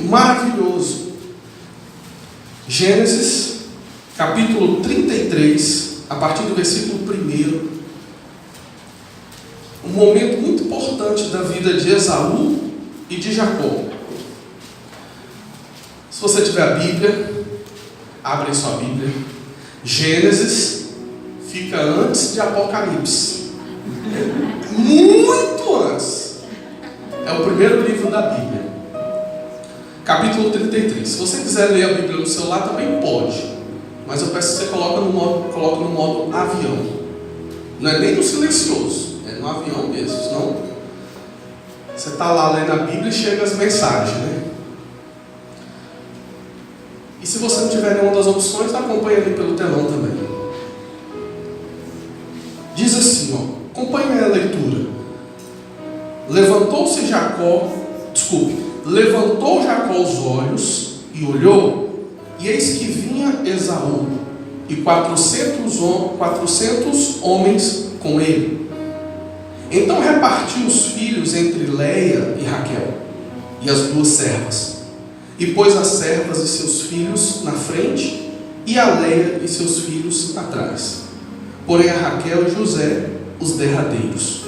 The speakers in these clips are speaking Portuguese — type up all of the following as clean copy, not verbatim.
maravilhoso. Gênesis, capítulo 33, a partir do versículo 1. Um momento muito importante da vida de Esaú e de Jacó. Se você tiver a Bíblia, abre sua Bíblia. Gênesis fica antes de Apocalipse. Muito antes. É o primeiro livro da Bíblia. Capítulo 33. Se você quiser ler a Bíblia no celular, também pode. Mas eu peço que você coloque no modo avião. Não é nem no silencioso. É no avião mesmo. Senão você está lá lendo a Bíblia e chega as mensagens, né? E se você não tiver nenhuma das opções, acompanhe ali pelo telão também. Diz assim, acompanhe a leitura. Levantou Jacó os olhos e olhou, e eis que vinha Esaú, e 400 homens com ele. Então repartiu os filhos entre Leia e Raquel, e as duas servas, e pôs as servas e seus filhos na frente, e a Leia e seus filhos atrás. Porém a Raquel e José, os derradeiros.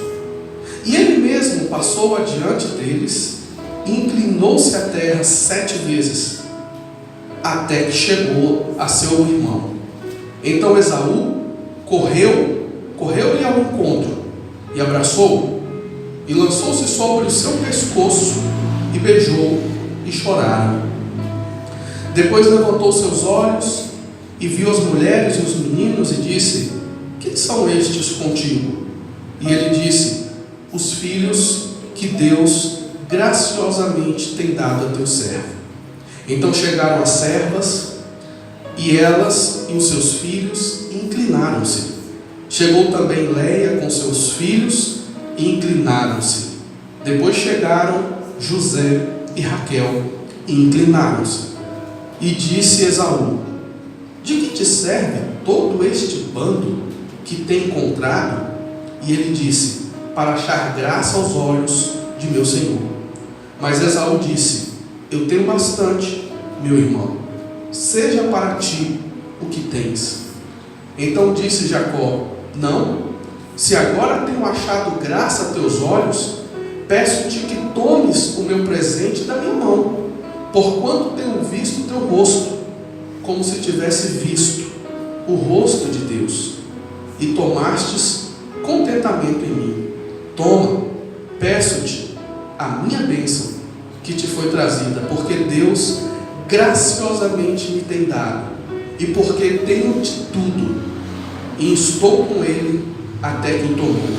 E ele mesmo passou adiante deles, e inclinou-se à terra 7 vezes, até que chegou a seu irmão. Então Esaú correu-lhe ao encontro, e abraçou-o, e lançou-se sobre o seu pescoço, e beijou, e choraram. Depois levantou seus olhos, e viu as mulheres e os meninos, e disse: quem são estes contigo? E ele disse: os filhos que Deus graciosamente tem dado a teu servo. Então chegaram as servas, e elas e os seus filhos inclinaram-se. Chegou também Leia com seus filhos e inclinaram-se. Depois chegaram José e Raquel e inclinaram-se. E disse Esaú: de que te serve todo este bando que tem encontrado? E ele disse: para achar graça aos olhos de meu senhor. Mas Esaú disse: eu tenho bastante, meu irmão, seja para ti o que tens. Então disse Jacó: não, se agora tenho achado graça a teus olhos, peço-te que tomes o meu presente da minha mão, porquanto tenho visto o teu rosto, como se tivesse visto o rosto de Deus, e tomastes contentamento em mim. Toma, peço-te a minha bênção que te foi trazida, porque Deus graciosamente me tem dado, e porque tenho de tudo, e estou com ele até que o tomou.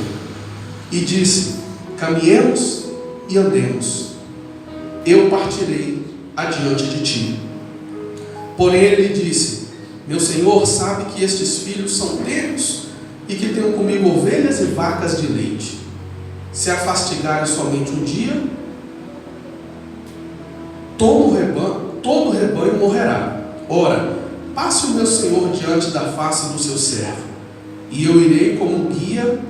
E disse: caminhemos e andemos, eu partirei adiante de ti. Porém ele disse: meu senhor sabe que estes filhos são teus, e que tenho comigo ovelhas e vacas de leite. Se a fastigarem somente um dia, todo o rebanho morrerá. Ora, passe o meu senhor diante da face do seu servo, e eu irei como guia,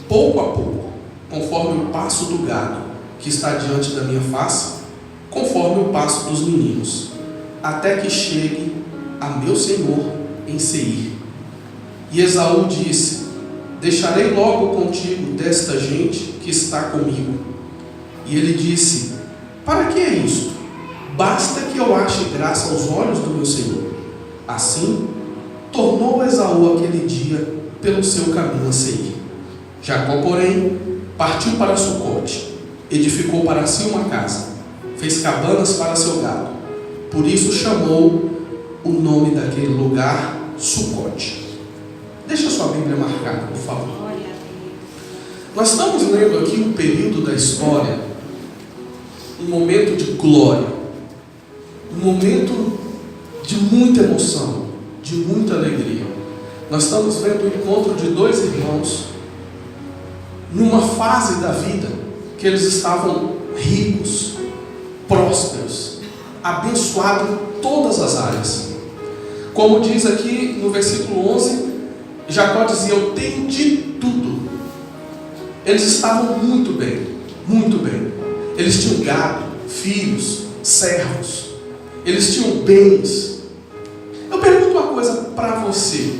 pouco a pouco, conforme o passo do gado, que está diante da minha face, conforme o passo dos meninos, até que chegue a meu senhor em Seir. E Esaú disse: deixarei logo contigo desta gente que está comigo. E ele disse: para que é isto? Basta que eu ache graça aos olhos do meu senhor. Assim, tornou Esaú aquele dia pelo seu caminho a Seir. Jacó, porém, partiu para Sucote, edificou para si uma casa, fez cabanas para seu gado. Por isso chamou o nome daquele lugar Sucote. Deixa sua Bíblia marcada, por favor. Nós estamos lendo aqui um período da história, um momento de glória, um momento de muita emoção, de muita alegria. Nós estamos vendo o encontro de dois irmãos numa fase da vida que eles estavam ricos, prósperos, abençoados em todas as áreas. Como diz aqui no versículo 11, Jacó dizia: eu tenho de tudo. Eles estavam muito bem, muito bem. Eles tinham gado, filhos, servos. eles tinham bens. Eu pergunto uma coisa para você.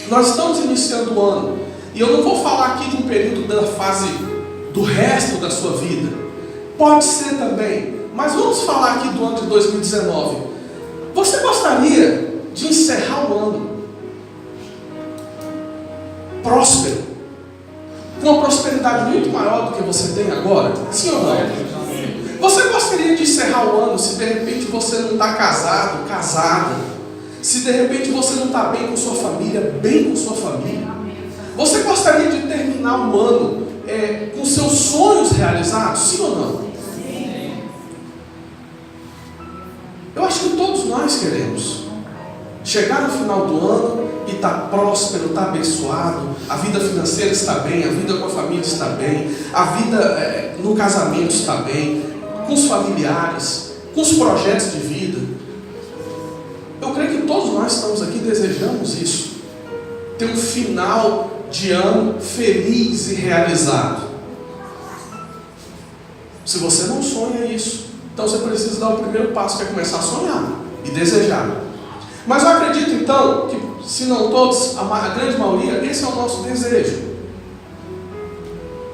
Nós estamos iniciando o ano, e eu não vou falar aqui de um período da fase do resto da sua vida. Pode ser também, mas vamos falar aqui do ano de 2019. Você gostaria de encerrar o ano próspero, com uma prosperidade muito maior do que você tem agora? Sim ou não? Você gostaria de encerrar o ano se de repente você não está casado, casada? Se de repente você não está bem com sua família, bem com sua família? Você gostaria de terminar o ano com seus sonhos realizados? Sim ou não? Eu acho que todos nós queremos chegar no final do ano e estar próspero, estar abençoado, a vida financeira está bem, a vida com a família está bem, a vida no casamento está bem, com os familiares, com os projetos de vida. Eu creio que todos nós estamos aqui desejamos isso, ter um final de ano feliz e realizado. Se você não sonha isso, então você precisa dar o primeiro passo, que é começar a sonhar e desejar. Mas eu acredito então que, se não todos, a grande maioria, esse é o nosso desejo.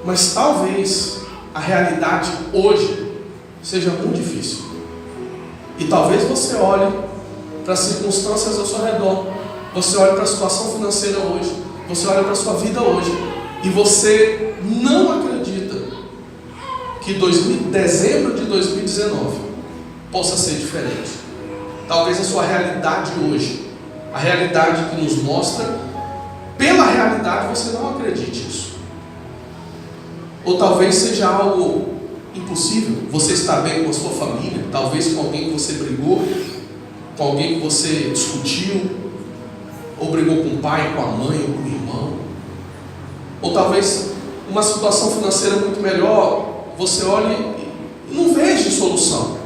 Mas talvez a realidade hoje seja muito difícil. E talvez você olhe para as circunstâncias ao seu redor, você olhe para a situação financeira hoje, você olha para a sua vida hoje, e você não acredita que dezembro de 2019 possa ser diferente. Talvez a sua realidade hoje, a realidade que nos mostra, pela realidade você não acredite nisso. Ou talvez seja algo impossível. Você está bem com a sua família, talvez com alguém que você brigou, com alguém que você discutiu, ou brigou com o pai, com a mãe, ou com o irmão. Ou talvez uma situação financeira muito melhor, você olhe e não veja solução.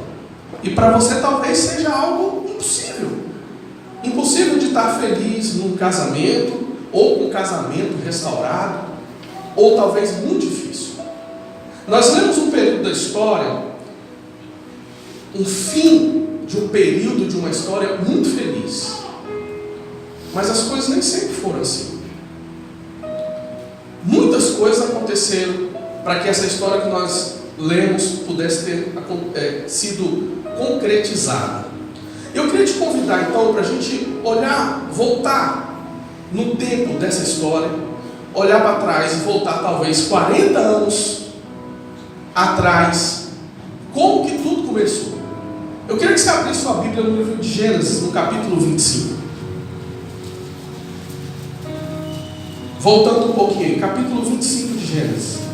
E para você talvez seja algo impossível. Impossível de estar feliz num casamento, ou com um casamento restaurado, ou talvez muito difícil. Nós lemos um período da história, um fim de um período de uma história muito feliz. Mas as coisas nem sempre foram assim. Muitas coisas aconteceram para que essa história que nós lemos pudesse ter sido concretizada. Eu queria te convidar então para a gente olhar, voltar no tempo dessa história, olhar para trás e voltar talvez 40 anos atrás, como que tudo começou. Eu queria que você abrisse sua Bíblia no livro de Gênesis, no capítulo 25. Voltando um pouquinho, capítulo 25 de Gênesis.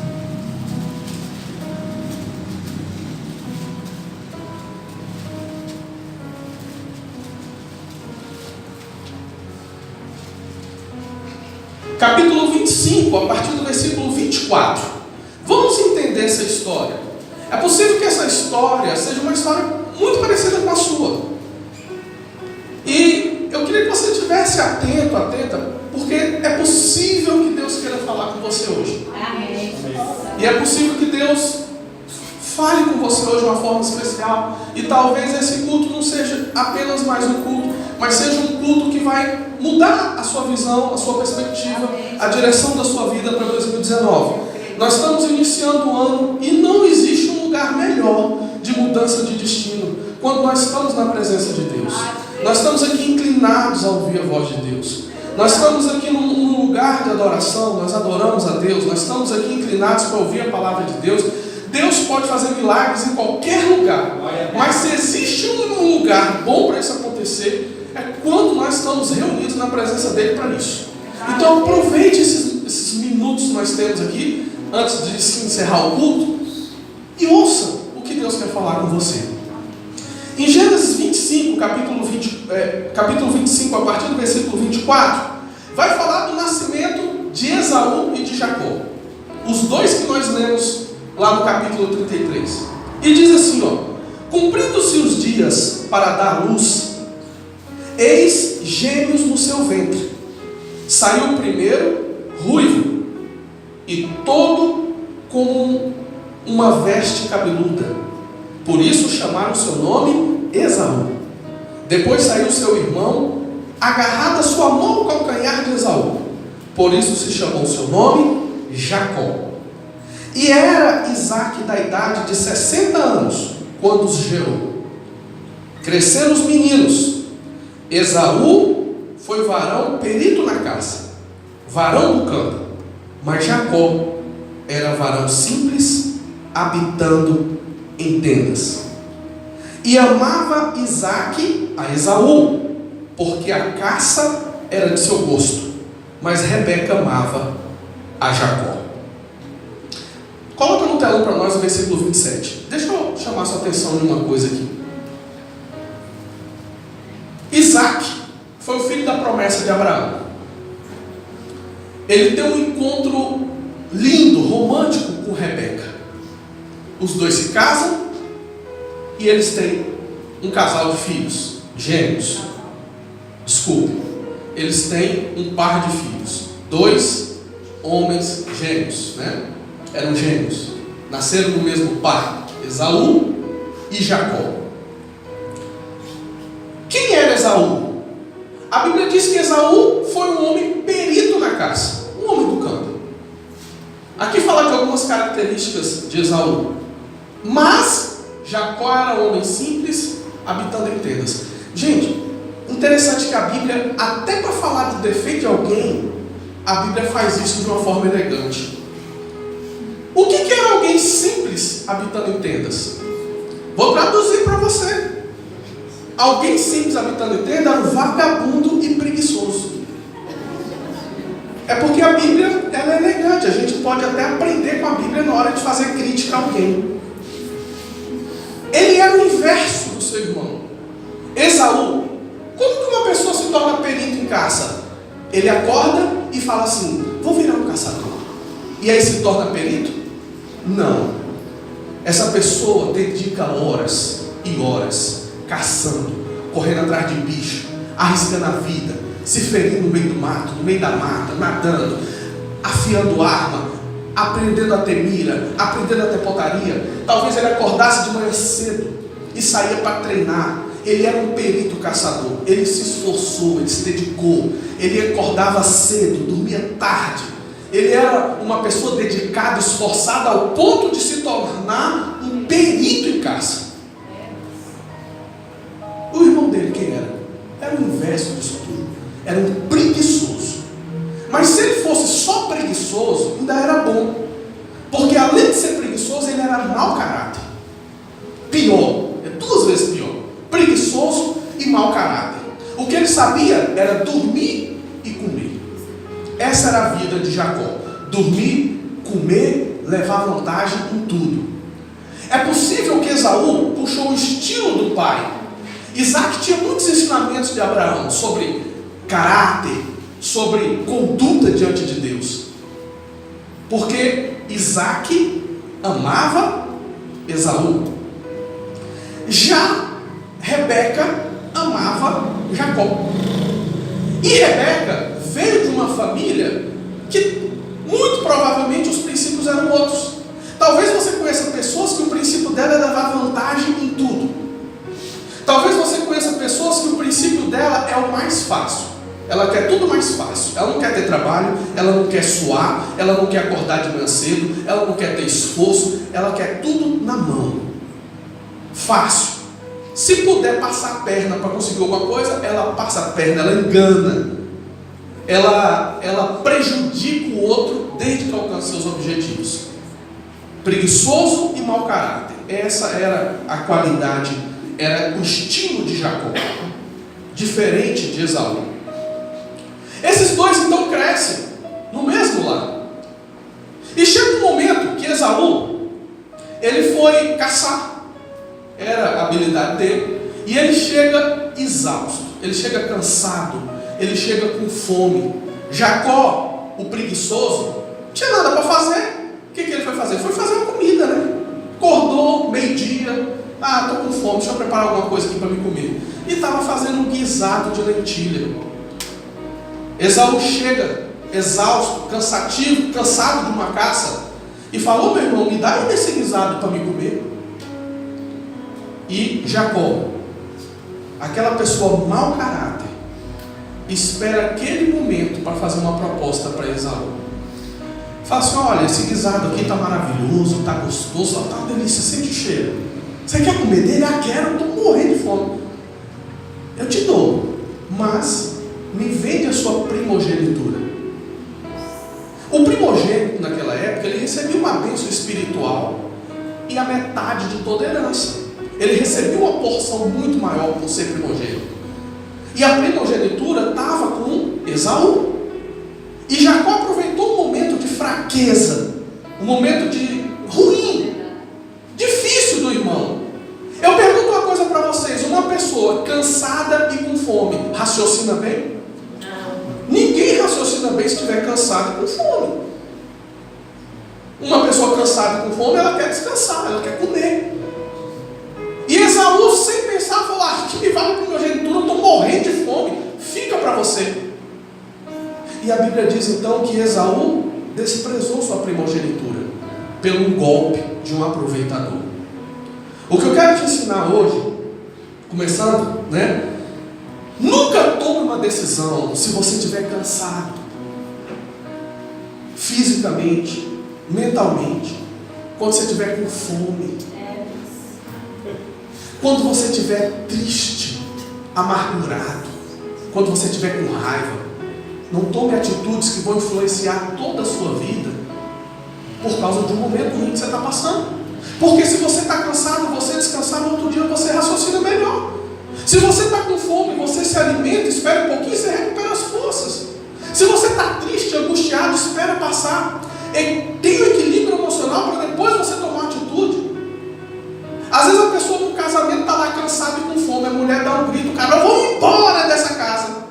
Capítulo 25, a partir do versículo 24. Vamos entender essa história. É possível que essa história seja uma história muito parecida com a sua. E eu queria que você estivesse atento, atenta, porque é possível que Deus queira falar com você hoje. Amém. E é possível que Deus fale com você hoje de uma forma especial. E talvez esse culto não seja apenas mais um culto, mas seja um culto que vai mudar a sua visão, a sua perspectiva, a direção da sua vida para 2019. Nós estamos iniciando o ano e não existe um lugar melhor de mudança de destino quando nós estamos na presença de Deus. Nós estamos aqui inclinados a ouvir a voz de Deus. Nós estamos aqui num lugar de adoração, nós adoramos a Deus, nós estamos aqui inclinados para ouvir a palavra de Deus. Deus pode fazer milagres em qualquer lugar, mas se existe um lugar bom para isso acontecer, é quando nós estamos reunidos na presença dele para isso. Então aproveite esses minutos que nós temos aqui, antes de se encerrar o culto, e ouça o que Deus quer falar com você. Em Gênesis 25, capítulo 25, a partir do versículo 24, vai falar do nascimento de Esaú e de Jacó. Os dois que nós lemos lá no capítulo 33. E diz assim, cumprindo-se os dias para dar luz, eis gêmeos no seu ventre. Saiu o primeiro ruivo, e todo como uma veste cabeluda. Por isso chamaram seu nome Esaú. Depois saiu seu irmão, agarrado a sua mão ao calcanhar de Esaú. Por isso se chamou seu nome Jacó. E era Isaque da idade de 60 anos, quando os gerou. Cresceram os meninos. Esaú foi varão perito na caça, varão do campo. Mas Jacó era varão simples, habitando em tendas. E amava Isaque a Esaú, porque a caça era de seu gosto. Mas Rebeca amava a Jacó. Coloca no telão para nós o versículo 27. Deixa eu chamar sua atenção em uma coisa aqui. Isaque foi o filho da promessa de Abraão. Ele tem um encontro lindo, romântico com Rebeca. Os dois se casam e eles têm um casal de filhos, gêmeos. Desculpe, eles têm um par de filhos, 2 homens gêmeos, né? Eram gêmeos, nasceram do mesmo par, Esaú e Jacó. Quem era Esaú? A Bíblia diz que Esaú foi um homem perito na caça, um homem do campo. Aqui fala de algumas características de Esaú, mas Jacó era um homem simples, habitando em tendas. Gente, interessante que a Bíblia, até para falar do defeito de alguém, a Bíblia faz isso de uma forma elegante. O que era alguém simples habitando em tendas? Vou traduzir para você. Alguém simples habitando em tenda era um vagabundo e preguiçoso. É porque a Bíblia ela é elegante. A gente pode até aprender com a Bíblia na hora de fazer crítica a alguém. Ele era o inverso do seu irmão. Esaú. Como que uma pessoa se torna perito em caça? Ele acorda e fala assim: vou virar um caçador. E aí se torna perito? Não. Essa pessoa dedica horas e horas caçando, correndo atrás de bicho, arriscando a vida, se ferindo no meio do mato, no meio da mata, nadando, afiando arma, aprendendo a ter mira, aprendendo a ter pontaria. Talvez ele acordasse de manhã cedo e saía para treinar. Ele era um perito caçador. Ele se esforçou, ele se dedicou. Ele acordava cedo, dormia tarde. Ele era uma pessoa dedicada, esforçada ao ponto de se tornar um perito em caça. O irmão dele quem era? Era o inverso disso tudo. Era um preguiçoso. Mas se ele fosse só preguiçoso, ainda era bom. Porque além de ser preguiçoso, ele era mau caráter. Pior, é 2 vezes pior. Preguiçoso e mau caráter. O que ele sabia era dormir e comer. Essa era a vida de Jacó. Dormir, comer, levar vantagem em tudo. É possível que Esaú puxou o estilo do pai. Isaque tinha muitos ensinamentos de Abraão sobre caráter, sobre conduta diante de Deus. Porque Isaque amava Esaú. Já Rebeca amava Jacó. E Rebeca veio de uma família que muito provavelmente os princípios eram outros. Talvez você conheça pessoas que o princípio dela é levar vantagem em tudo. Talvez você conheça pessoas que o princípio dela é o mais fácil. Ela quer tudo mais fácil. Ela não quer ter trabalho, ela não quer suar, ela não quer acordar de manhã cedo, ela não quer ter esforço, ela quer tudo na mão. Fácil. Se puder passar a perna para conseguir alguma coisa, ela passa a perna, ela engana. Ela prejudica o outro desde que alcance seus objetivos. Preguiçoso e mau caráter. Essa era a qualidade, era o estilo de Jacó. Diferente de Esaú. Esses dois então crescem no mesmo lar. E chega um momento que Esaú, ele foi caçar. Era a habilidade dele. E ele chega exausto. Ele chega cansado. Ele chega com fome. Jacó, o preguiçoso, não tinha nada para fazer. O que ele foi fazer? Foi fazer uma comida, né? Acordou, meio-dia. Estou com fome, deixa eu preparar alguma coisa aqui para me comer. E estava fazendo um guisado de lentilha. Esaú chega exausto, cansativo, cansado de uma caça. E falou: meu irmão, me dá aí desse guisado para me comer. E Jacó aquela pessoa mau caráter espera aquele momento para fazer uma proposta para Esaú. Fala assim: olha, esse guisado aqui está maravilhoso, está gostoso, está uma delícia, sente o cheiro. Você quer comer dele? Ah, quero, eu estou morrendo de fome. Eu te dou, mas me vende a sua primogenitura. O primogênito naquela época, ele recebia uma bênção espiritual e a metade de toda a herança. Ele recebia uma porção muito maior por ser primogênito. E a primogenitura estava com Esaú. E Jacó aproveitou um momento de fraqueza, um momento de ruim, difícil do irmão. Eu pergunto uma coisa para vocês: uma pessoa cansada e com fome raciocina bem? Não. Ninguém raciocina bem se estiver cansado e com fome. Uma pessoa cansada e com fome, ela quer descansar, ela quer comer. E Esaú, sem pensar, falou: ah, que me vale a primogenitura, eu estou morrendo de fome, fica para você. E a Bíblia diz então que Esaú desprezou sua primogenitura pelo golpe de um aproveitador. O que eu quero te ensinar hoje, começando, nunca tome uma decisão se você estiver cansado, fisicamente, mentalmente, quando você estiver com fome, quando você estiver triste, amargurado, quando você estiver com raiva. Não tome atitudes que vão influenciar toda a sua vida por causa de um momento ruim que você está passando. Porque se você está cansado, você descansar, no outro dia você raciocina melhor. Se você está com fome, você se alimenta, espera um pouquinho e você recupera as forças. Se você está triste, angustiado, espera passar. E tem um equilíbrio emocional para depois você tomar uma atitude. Às vezes a pessoa no casamento está lá cansada e com fome, a mulher dá um grito, o cara: eu vou embora dessa casa.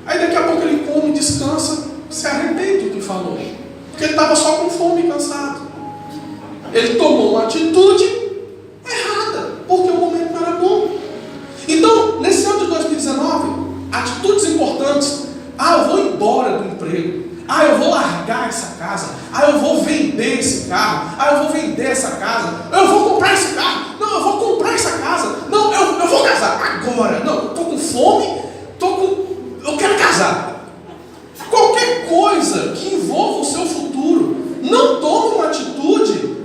Aí daqui a pouco ele come, descansa, se arrepende do que falou. Porque ele estava só com fome e cansado. Ele tomou uma atitude errada, porque o momento não era bom. Então, nesse ano de 2019, atitudes importantes: ah, eu vou embora do emprego. Ah, eu vou largar essa casa. Ah, eu vou vender esse carro. Ah, eu vou vender essa casa. Eu vou comprar esse carro. Não, eu vou comprar essa casa. Não, eu vou casar agora. Não, estou com fome, eu quero casar. Qualquer coisa que envolva o seu futuro, não tome uma atitude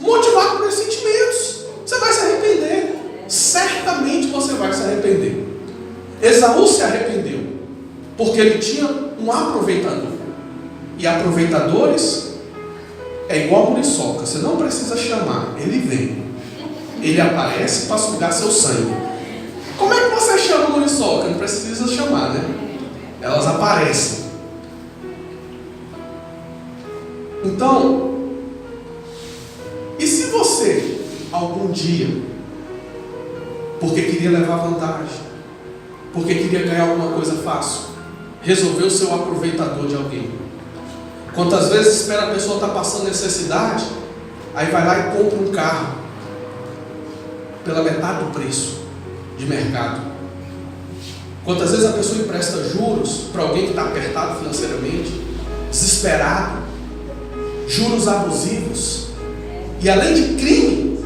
motivada por esses sentimentos. Você vai se arrepender. Certamente você vai se arrepender. Esaú se arrependeu porque ele tinha um aproveitador. E aproveitadores é igual a muriçoca. Você não precisa chamar, ele vem. Ele aparece para sugar seu sangue. Como é que você chama muriçoca? Não precisa chamar, né? Elas aparecem. Então, e se você, algum dia, porque queria levar vantagem, porque queria ganhar alguma coisa fácil, resolveu ser o aproveitador de alguém? Quantas vezes espera a pessoa estar passando necessidade, aí vai lá e compra um carro pela metade do preço de mercado? Quantas vezes a pessoa empresta juros para alguém que está apertado financeiramente, desesperado, juros abusivos, e além de crime,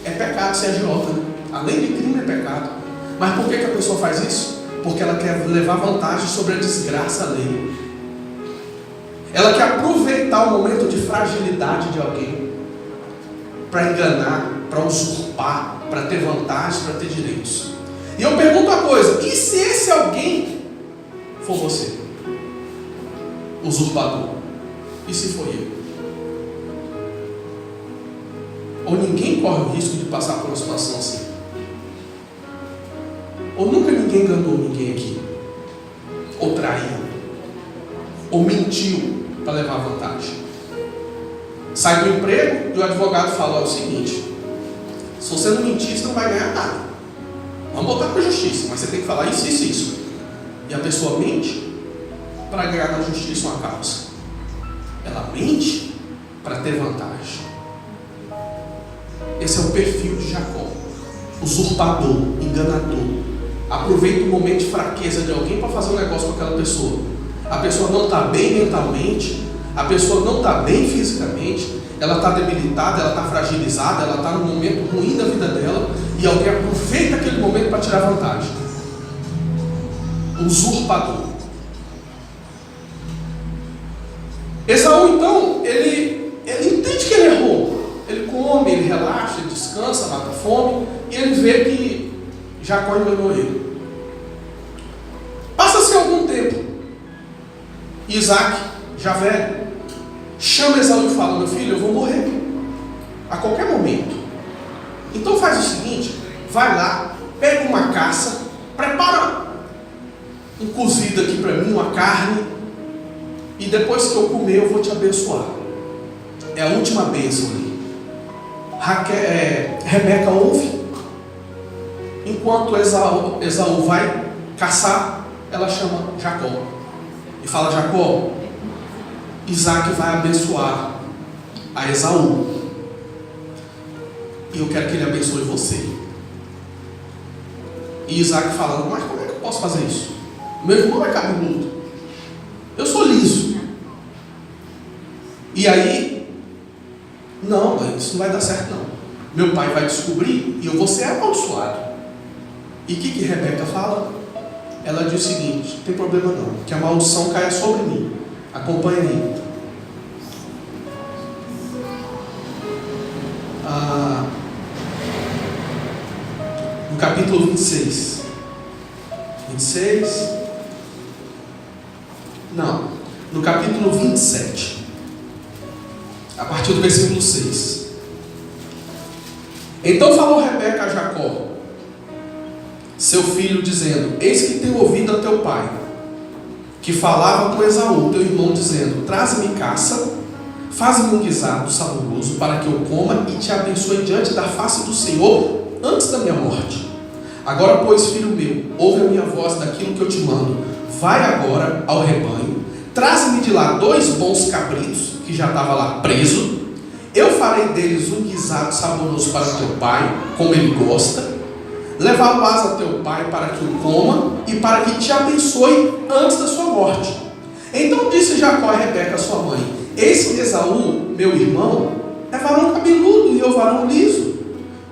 é pecado ser agiota, né? Além de crime é pecado. Mas por que a pessoa faz isso? Porque ela quer levar vantagem sobre a desgraça alheia. Ela quer aproveitar o momento de fragilidade de alguém para enganar, para usurpar, para ter vantagens, para ter direitos. E eu pergunto uma coisa: e se esse alguém for você, usurpador? E se for eu? Ou ninguém corre o risco de passar por uma situação assim? Ou nunca ninguém enganou ninguém aqui? Ou traiu? Ou mentiu para levar vantagem? Sai do emprego e o advogado fala: é o seguinte, se você não mentir, você não vai ganhar nada. Vamos botar para a justiça, mas você tem que falar isso, isso, isso. E a pessoa mente para ganhar na justiça uma causa. Ela mente para ter vantagem. Esse é o perfil de Jacó. Usurpador, enganador. Aproveita o momento de fraqueza de alguém para fazer um negócio com aquela pessoa. A pessoa não está bem mentalmente, a pessoa não está bem fisicamente, ela está debilitada, ela está fragilizada, ela está num momento ruim da vida dela, e alguém aproveita aquele momento tirar vantagem. Usurpador. Esaú, então, ele entende que ele errou. Ele come, ele relaxa, ele descansa, mata a fome, e ele vê que Jacó enganou ele. Passa-se algum tempo. Isaac, já velho, chama Esaú e fala: meu filho, eu vou morrer a qualquer momento. Então faz o seguinte, vai lá, pega uma caça, prepara um cozido aqui para mim, uma carne, e depois que eu comer eu vou te abençoar. É a última bênção ali. Rebeca ouve. Enquanto Esaú vai caçar, ela chama Jacó e fala: Jacó, Isaac vai abençoar a Esaú, e eu quero que ele abençoe você. E Isaac fala: mas como é que eu posso fazer isso? Meu irmão é cabeludo, eu sou liso. E aí, não, isso não vai dar certo não. Meu pai vai descobrir e eu vou ser amaldiçoado. E o que Rebeca fala? Ela diz o seguinte: não tem problema não, que a maldição caia sobre mim. Acompanhe aí. No capítulo 26. Não, no capítulo 27. A partir do versículo 6. Então falou Rebeca a Jacó, seu filho, dizendo: eis que tenho ouvido a teu pai, que falava com Esaú, teu irmão, dizendo: traze-me caça, faz-me um guisado saboroso, para que eu coma e te abençoe diante da face do Senhor, antes da minha morte. Agora, pois, filho meu, ouve a minha voz daquilo que eu te mando. Vai agora ao rebanho, traze-me de lá 2 bons cabritos, que já estava lá preso. Eu farei deles um guisado saboroso para teu pai, como ele gosta. Levá-lo-ás a teu pai para que o coma e para que te abençoe antes da sua morte. Então disse Jacó a Rebeca, sua mãe: eis que Esaú, meu irmão, é varão cabeludo e eu varão liso.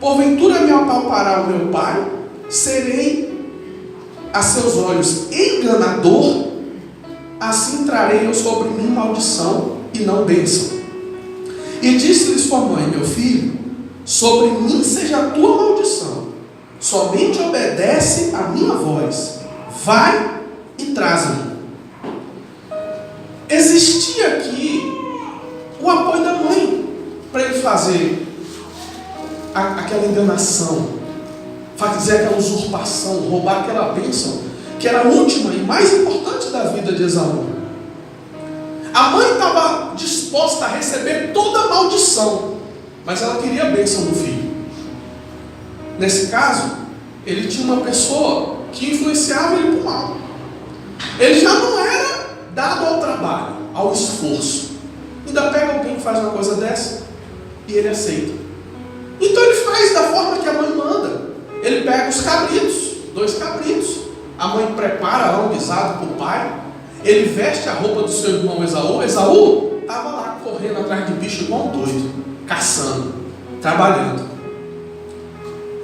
Porventura me apalpará o meu pai? Serei a seus olhos enganador? Assim trarei eu sobre mim maldição e não bênção. E disse-lhe sua mãe: meu filho, sobre mim seja a tua maldição, somente obedece a minha voz. Vai e traze-me. Existia aqui o apoio da mãe para ele fazer aquela enganação, fazer aquela usurpação, roubar aquela bênção que era a última e mais importante da vida de Esaú. A mãe estava disposta a receber toda a maldição, mas ela queria a bênção do filho. Nesse caso, ele tinha uma pessoa que influenciava ele para o mal. Ele já não era dado ao trabalho, ao esforço. Ainda pega alguém que faz uma coisa dessa e ele aceita. Então ele faz da forma que a mãe manda. Ele pega os cabritos, 2 cabritos. A mãe prepara lá um guisado para o pai. Ele veste a roupa do seu irmão Esaú. Esaú estava lá correndo atrás de bicho igual um doido, caçando, trabalhando.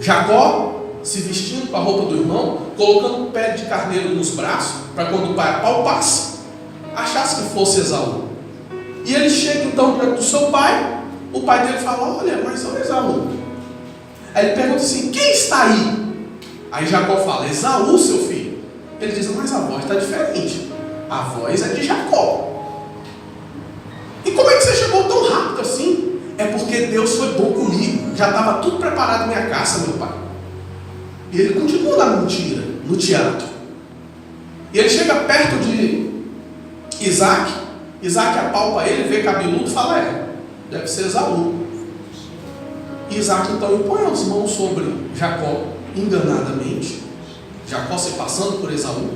Jacó se vestindo com a roupa do irmão, colocando um pé de carneiro nos braços, para quando o pai apalpasse, achasse que fosse Esaú. E ele chega então diante do seu pai. O pai dele fala: olha, mas olha Esaú. Aí ele pergunta assim: quem está aí? Aí Jacó fala: Esaú, seu filho. Ele diz: mas a voz está diferente. A voz é de Jacó. E como é que você chegou tão rápido assim? É porque Deus foi bom comigo. Já estava tudo preparado na minha caça, meu pai. E ele continua na mentira, no teatro. E ele chega perto de Isaac. Isaac apalpa ele, vê cabeludo e fala: deve ser Esaú. E Isaac então impõe as mãos sobre Jacó enganadamente. Jacó se passando por Esaú.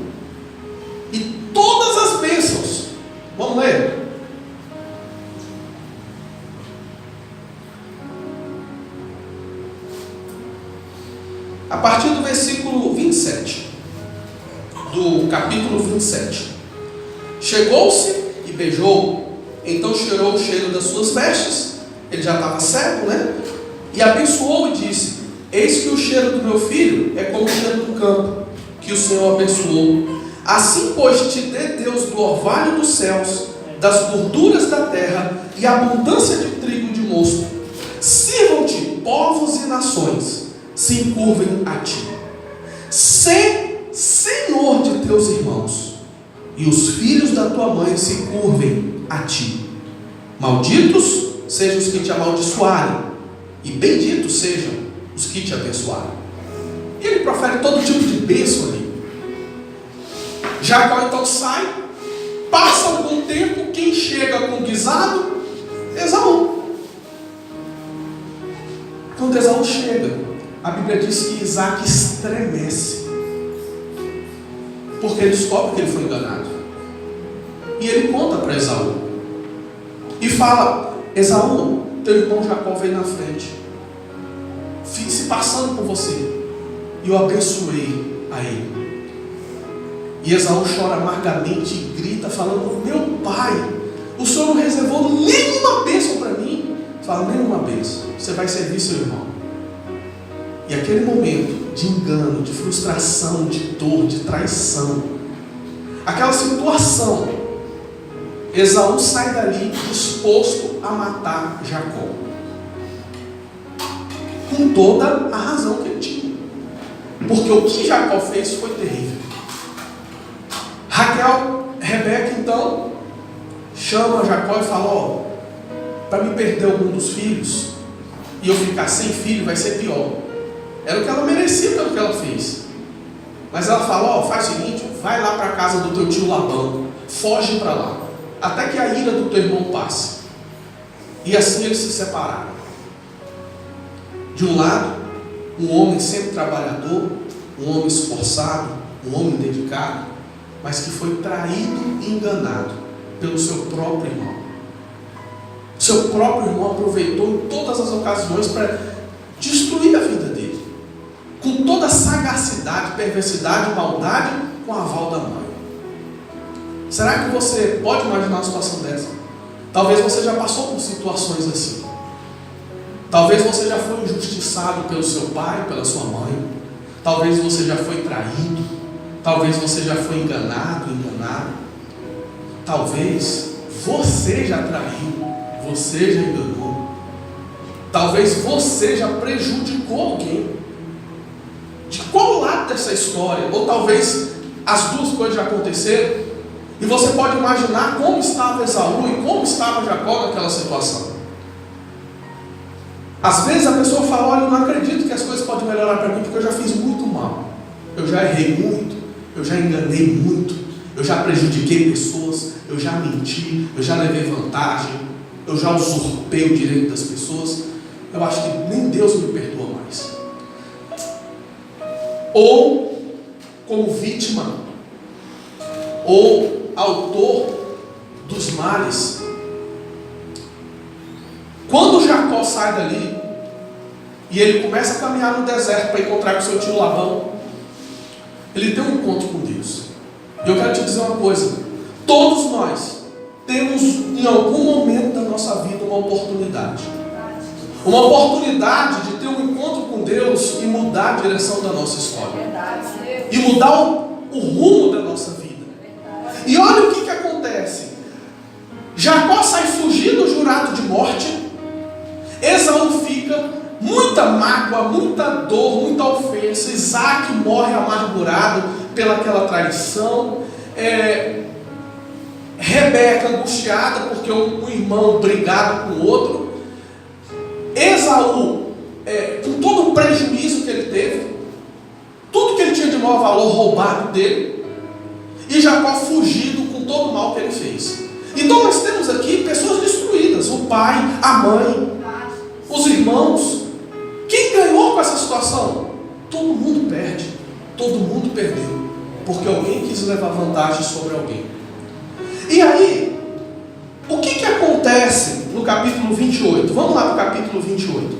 E todas as bênçãos. Vamos ler. A partir do versículo 27. Do capítulo 27. Chegou-se e beijou. Então cheirou o cheiro das suas vestes. Ele já estava cego, né? E abençoou e disse: Eis que o cheiro do meu filho é como o cheiro do campo, que o Senhor abençoou. Assim, pois, te dê Deus do orvalho dos céus, das gorduras da terra e abundância de trigo e de mosto. Sirvam-te povos e nações, se encurvem a ti. Sê senhor de teus irmãos, e os filhos da tua mãe se curvem a ti. Malditos sejam os que te amaldiçoarem, e benditos sejam os que te abençoarem. E ele profere todo tipo de bênção ali. Jacó então sai, passa algum tempo, quem chega com o guisado? Esaú. Quando Esaú chega, a Bíblia diz que Isaac estremece, porque ele descobre que ele foi enganado. E ele conta para Esaú e fala: Esaú, teu irmão Jacó veio na frente, se passando por você, e eu abençoei a ele. E Esaú chora amargamente e grita, falando: meu pai, o Senhor não reservou nenhuma bênção para mim. Fala: nenhuma bênção, você vai servir seu irmão. E aquele momento de engano, de frustração, de dor, de traição, aquela situação, Esaú sai dali disposto a matar Jacó, com toda a razão que ele tinha, porque o que Jacó fez foi terrível. Rebeca então chama Jacó e fala: ó, para me perder algum dos filhos e eu ficar sem filho vai ser pior. Era o que ela merecia pelo que ela fez. Mas ela fala: ó, faz o seguinte, vai lá para a casa do teu tio Labão, foge para lá, até que a ira do teu irmão passe. E assim eles se separaram. De um lado, um homem sempre trabalhador, um homem esforçado, um homem dedicado, mas que foi traído e enganado pelo seu próprio irmão. Seu próprio irmão aproveitou em todas as ocasiões para destruir a vida dele, com toda sagacidade, perversidade, maldade, com a aval da mãe. Será que você pode imaginar uma situação dessa? Talvez você já passou por situações assim. Talvez você já foi injustiçado pelo seu pai, pela sua mãe. Talvez você já foi traído. Talvez você já foi enganado. Talvez você já traiu, você já enganou. Talvez você já prejudicou alguém. De qual lado dessa história? Ou talvez as duas coisas já aconteceram. E você pode imaginar como estava Esaú e como estava Jacó naquela situação. Às vezes a pessoa fala: olha, eu não acredito que as coisas podem melhorar para mim, porque eu já fiz muito mal. Eu já errei muito. Eu já enganei muito. Eu já prejudiquei pessoas. Eu já menti. Eu já levei vantagem. Eu já usurpei o direito das pessoas. Eu acho que nem Deus me perdoa mais. Ou como vítima, ou autor dos males. Quando Jacó sai dali e ele começa a caminhar no deserto para encontrar com seu tio Labão, ele tem um encontro com Deus. E eu quero te dizer uma coisa: todos nós temos em algum momento da nossa vida uma oportunidade de ter um encontro com Deus e mudar a direção da nossa história, e mudar o rumo da nossa vida. E olha o que acontece. Jacó sai fugindo, jurado de morte. Esaú fica, muita mágoa, muita dor, muita ofensa. Isaac morre amargurado pelaquela traição. Rebeca angustiada porque um irmão brigado com o outro. Esaú, com todo o prejuízo que ele teve, tudo que ele tinha de maior valor roubado dele. E Jacó fugido com todo o mal que ele fez. Então nós temos aqui pessoas destruídas: o pai, a mãe, os irmãos. Quem ganhou com essa situação? Todo mundo perde. Todo mundo perdeu, porque alguém quis levar vantagem sobre alguém. E aí, o que acontece no capítulo 28? Vamos lá para o capítulo 28.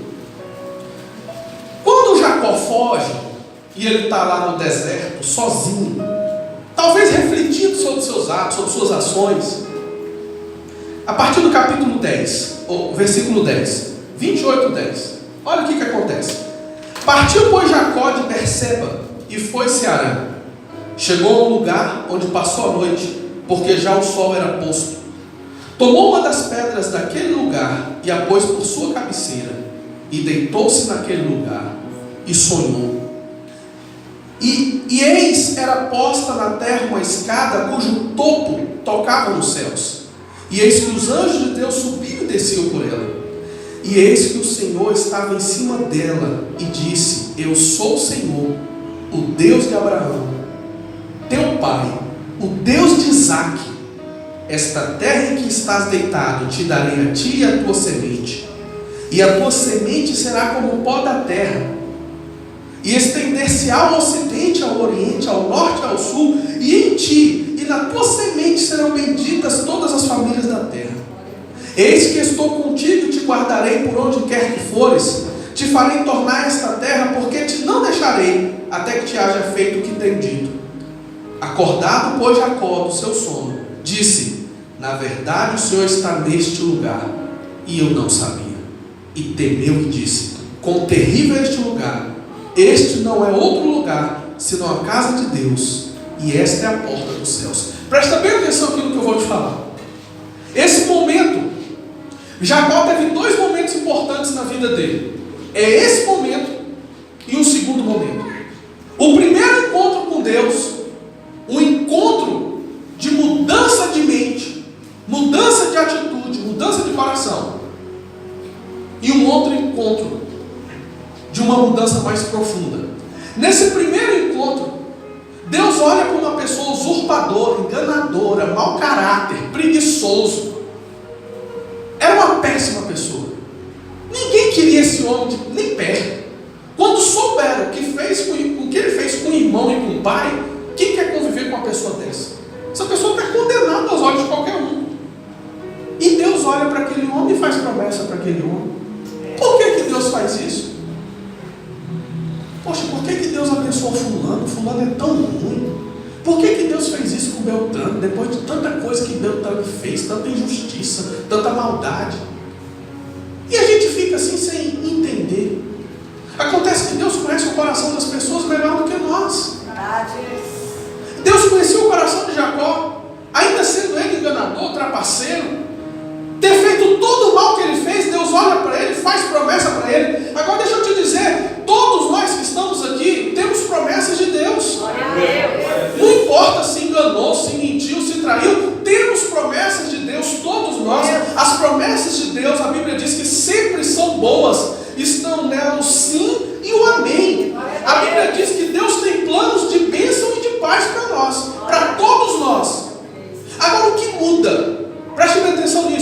Quando Jacó foge e ele está lá no deserto, sozinho, talvez refletindo sobre seus atos, sobre suas ações, a partir do capítulo 10, ou versículo 10, 28, 10, olha o que acontece. Partiu, pois, Jacó de Berseba e foi-se a Harã. Chegou a um lugar onde passou a noite, porque já o sol era posto. Tomou uma das pedras daquele lugar e a pôs por sua cabeceira, e deitou-se naquele lugar e sonhou. E eis, era posta na terra uma escada cujo topo tocava nos céus. E eis que os anjos de Deus subiam e desciam por ela. E eis que o Senhor estava em cima dela e disse: eu sou o Senhor, o Deus de Abraão, teu pai, o Deus de Isaque. Esta terra em que estás deitado te darei a ti e a tua semente, e a tua semente será como o pó da terra, e estender-se ao ocidente, ao oriente, ao norte e ao sul, e em ti e na tua semente serão benditas todas as famílias da terra. Eis que estou contigo e te guardarei por onde quer que fores, te farei tornar esta terra, porque te não deixarei, até que te haja feito o que tenho dito. Acordado, pois, Jacó do seu sono, disse: na verdade o Senhor está neste lugar, e eu não sabia. E temeu e disse: quão terrível é este lugar! Este não é outro lugar, senão a casa de Deus, e esta é a porta dos céus. Presta bem atenção aqui no que eu vou te falar. Esse momento, Jacó teve dois momentos importantes na vida dele. É esse momento e um segundo momento. O primeiro encontro com Deus, um encontro de mudança de mente, mudança de atitude, mudança de coração. E um outro encontro de uma mudança mais profunda. Nesse primeiro encontro, Deus olha para uma pessoa usurpadora, enganadora, mau caráter, preguiçoso. Era uma péssima pessoa. Ninguém queria esse homem nem perto. Quando souberam o que ele fez com o irmão e com o pai, quem quer conviver com uma pessoa dessa? Essa pessoa está condenada aos olhos de qualquer um. E Deus olha para aquele homem e faz promessa para aquele homem. Por que Deus faz isso? Poxa, por que Deus abençoou fulano? Fulano é tão ruim. Por que Deus fez isso com Beltrano? Depois de tanta coisa que Beltrano fez, tanta injustiça, tanta maldade. E a gente fica assim sem entender. Acontece que Deus conhece o coração das pessoas melhor do que nós. Deus conhecia o coração de Jacó, ainda sendo ele enganador, trapaceiro, ter feito todo o mal que ele fez. Deus olha para ele, faz promessa para ele. Agora deixa eu te dizer, todos nós que estamos aqui temos promessas de Deus. Não importa se enganou, se mentiu, se traiu, temos promessas de Deus, todos nós. As promessas de Deus, a Bíblia diz que sempre são boas, estão nelas o sim e o amém. A Bíblia diz que Deus tem planos de bênção e de paz para nós, para todos nós. Agora o que muda? Preste bem atenção nisso.